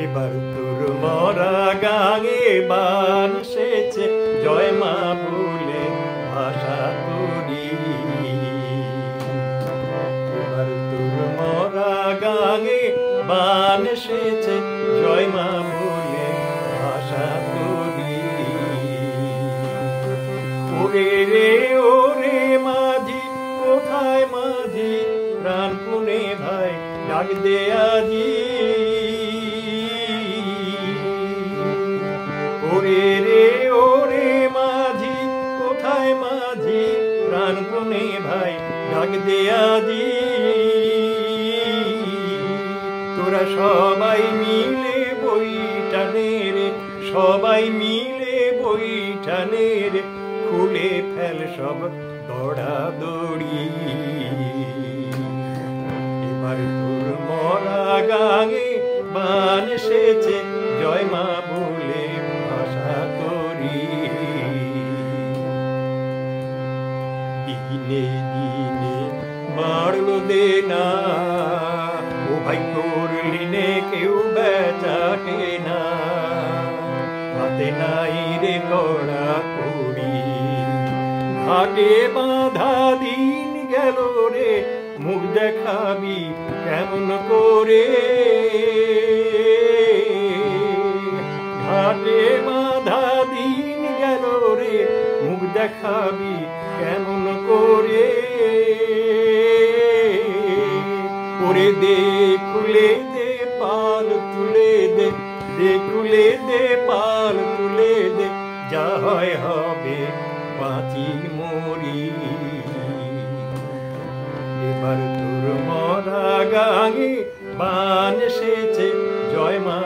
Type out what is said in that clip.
এবার তোর মরা গাঙে বান সেচে জয় মা বলে ভাষা করি। এবার তোর মরা গাঙে বান সেচে জয় মা বলে ভাষা করি। ওরে রে ওরে মাঝি কোথায় মাঝি প্রাণ পুনে ভাই ডাক দে আজি। ওরে রে ওরে মাঝি কোথায় মাঝি প্রাণ পুনে ভাই ডাক দে আজি। তোরা সবাই মিলে বইটানে রে সবাই মিলে বইটানে রে খুলে ফেল সব দৌড়াদৌড়ি। এবার তোর মরা গাঙে বান সেচে জয় মা বলে ভাষা করি। দিনে দিনে বাড়লো দেনা ও ভাই করলি নে কেউ বেচা কেনা। হাতে নাই রে কড়া কড়ি ঘাটে বাঁধা দিন গেল রে মুখ দেখাবি কেমন করে। ঘাটে বাঁধা দিন গেল রে মুখ দেখাবি কেমন করে। ওরে দে খুলে দে পাল তুলে দে দে খুলে দে পাল তুলে দে যা হয় হবে বাঁচি মরি। এবার তোর মরা গাঙে বান সেচে জয় মা।